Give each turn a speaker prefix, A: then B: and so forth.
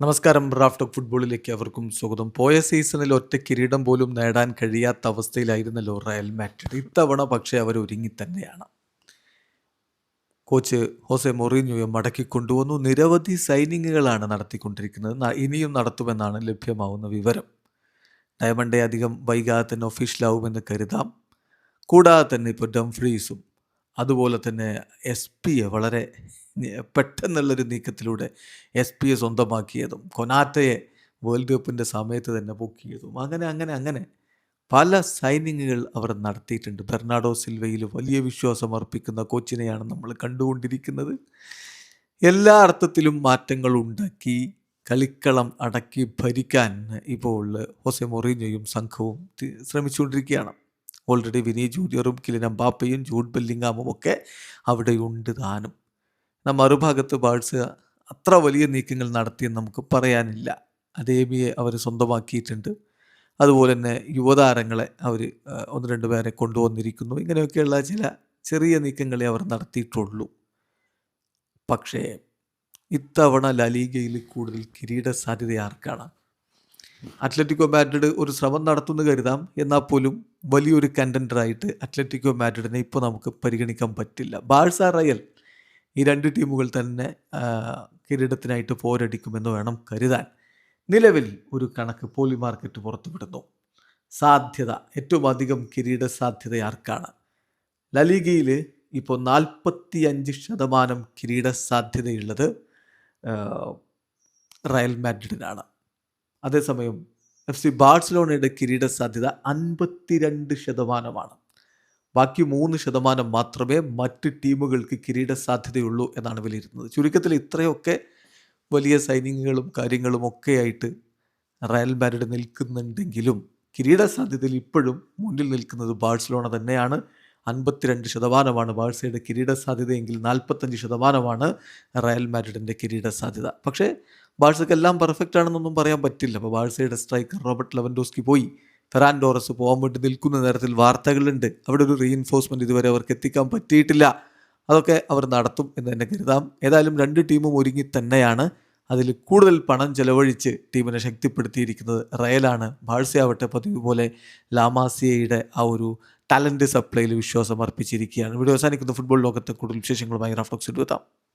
A: നമസ്കാരം. റാഫ് ഫുട്ബോളിലേക്ക് അവർക്കും സ്വാഗതം. പോയ സീസണിൽ ഒറ്റ കിരീടം പോലും നേടാൻ കഴിയാത്ത അവസ്ഥയിലായിരുന്നല്ലോ റയൽ മാഡ്രിഡ്. ഇത്തവണ പക്ഷേ അവർ ഒരുങ്ങി തന്നെയാണ്. കോച്ച് ഹോസെ മൊറീഞ്ഞോയെ മടക്കി കൊണ്ടുവന്നു. നിരവധി സൈനിങ്ങുകളാണ് നടത്തിക്കൊണ്ടിരിക്കുന്നത്. ഇനിയും നടത്തുമെന്നാണ് ലഭ്യമാവുന്ന വിവരം. ഡയമണ്ടേ അധികം വൈകാതെ തന്നെ ഒഫീഷ്യലാവുമെന്ന് കരുതാം. കൂടാതെ തന്നെ ഇപ്പോൾ ഡംഫ്രീസും അതുപോലെ തന്നെ എസ് പിയെ വളരെ പെട്ടെന്നുള്ളൊരു നീക്കത്തിലൂടെ എസ് പിയെ സ്വന്തമാക്കിയതും കൊനാറ്റയെ വേൾഡ് കപ്പിൻ്റെ സമയത്ത് തന്നെ പൊക്കിയതും അങ്ങനെ അങ്ങനെ അങ്ങനെ പല സൈനിങ്ങുകൾ അവർ നടത്തിയിട്ടുണ്ട്. ബെർണാഡോ സിൽവയിൽ വലിയ വിശ്വാസം അർപ്പിക്കുന്ന കോച്ചിനെയാണ് നമ്മൾ കണ്ടുകൊണ്ടിരിക്കുന്നത്. എല്ലാ അർത്ഥത്തിലും മാറ്റങ്ങൾ ഉണ്ടാക്കി കളിക്കളം അടക്കി ഭരിക്കാൻ ഇപ്പോൾ ഹോസെ മൊറീഞ്ഞോയും സംഘവും ശ്രമിച്ചുകൊണ്ടിരിക്കുകയാണ്. ഓൾറെഡി വിനി ജൂനിയറും കിലിൻ എംബാപ്പയും ജൂഡ് ബെല്ലിംഗാമും ഒക്കെ അവിടെയുണ്ട് താനും. മറുഭാഗത്ത് ബാഴ്സ അത്ര വലിയ നീക്കങ്ങൾ നടത്തിയെന്ന് നമുക്ക് പറയാനില്ല. അദേമിയെ അവർ സ്വന്തമാക്കിയിട്ടുണ്ട്. അതുപോലെ തന്നെ യുവതാരങ്ങളെ അവർ ഒന്ന് രണ്ട് പേരെ കൊണ്ടുവന്നിരിക്കുന്നു. ഇങ്ങനെയൊക്കെയുള്ള ചില ചെറിയ നീക്കങ്ങളെ അവർ നടത്തിയിട്ടുള്ളൂ. പക്ഷേ ഇത്തവണ ലലീഗയിൽ കൂടുതൽ കിരീട സാധ്യത ആർക്കാണ്? അത്ലറ്റിക്കോ മാഡ്രിഡ് ഒരു ശ്രമം നടത്തുമെന്ന് കരുതാം. എന്നാൽ പോലും വലിയൊരു കണ്ടൻഡറായിട്ട് അത്ലറ്റിക്കോ മാഡ്രിഡിനെ ഇപ്പോൾ നമുക്ക് പരിഗണിക്കാൻ പറ്റില്ല. ബാഴ്സ, റയൽ ഈ രണ്ട് ടീമുകൾ തന്നെ കിരീടത്തിനായിട്ട് പോരടിക്കുമെന്ന് വേണം കരുതാൻ. നിലവിൽ ഒരു കണക്ക് പോളി മാർക്കറ്റ് പുറത്തുവിടുന്നു. സാധ്യത, ഏറ്റവും അധികം കിരീട സാധ്യത ആർക്കാണ്? ലലീഗയിൽ ഇപ്പോൾ 45% കിരീട സാധ്യതയുള്ളത് റയൽ മാഡ്രിഡിനാണ്. അതേസമയം FC ബാഴ്സലോണയുടെ കിരീട സാധ്യത 52%. ബാക്കി 3% മാത്രമേ മറ്റ് ടീമുകൾക്ക് കിരീട സാധ്യതയുള്ളൂ എന്നാണ് വിലയിരുത്തുന്നത്. ചുരുക്കത്തിൽ ഇത്രയൊക്കെ വലിയ സൈനിങ്ങുകളും കാര്യങ്ങളും ഒക്കെയായിട്ട് റയൽ മാഡ്രിഡ് നിൽക്കുന്നുണ്ടെങ്കിലും കിരീട സാധ്യതയിൽ ഇപ്പോഴും മുന്നിൽ നിൽക്കുന്നത് ബാഴ്സലോണ തന്നെയാണ്. 52% ബാഴ്സയുടെ കിരീട സാധ്യതയെങ്കിൽ 45% റയൽ മാഡ്രിഡിൻ്റെ കിരീട സാധ്യത. പക്ഷേ ബാഴ്സക്കെല്ലാം പെർഫെക്റ്റ് ആണെന്നൊന്നും പറയാൻ പറ്റില്ല. അപ്പോൾ ബാഴ്സയുടെ സ്ട്രൈക്കർ റോബർട്ട് ലെവൻഡോസ്കി പോയി, ഫെറാൻ ടോറസ് പോകാൻ വേണ്ടി നിൽക്കുന്ന നേരത്തിൽ വാർത്തകളുണ്ട്. അവിടെ ഒരു റീഇൻഫോഴ്സ്മെൻറ്റ് ഇതുവരെ അവർക്ക് എത്തിക്കാൻ പറ്റിയിട്ടില്ല. അതൊക്കെ അവർ നടത്തും എന്ന് തന്നെ കരുതാം. ഏതായാലും രണ്ട് ടീമും ഒരുങ്ങി തന്നെയാണ്. അതിൽ കൂടുതൽ പണം ചെലവഴിച്ച് ടീമിനെ ശക്തിപ്പെടുത്തിയിരിക്കുന്നത് റയലാണ്. ബാഴ്സയാവട്ടെ പതിവ് പോലെ ലാമാസിയയുടെ ആ ഒരു ടാലൻറ്റ് സപ്ലൈയിൽ വിശ്വാസം അർപ്പിച്ചിരിക്കുകയാണ്. വീഡിയോ അവസാനിക്കുന്ന ഫുട്ബോൾ ലോകത്തെ കൂടുതൽ വിശേഷങ്ങളുമായി റാഫ് ടോക്സിൽ എത്താം.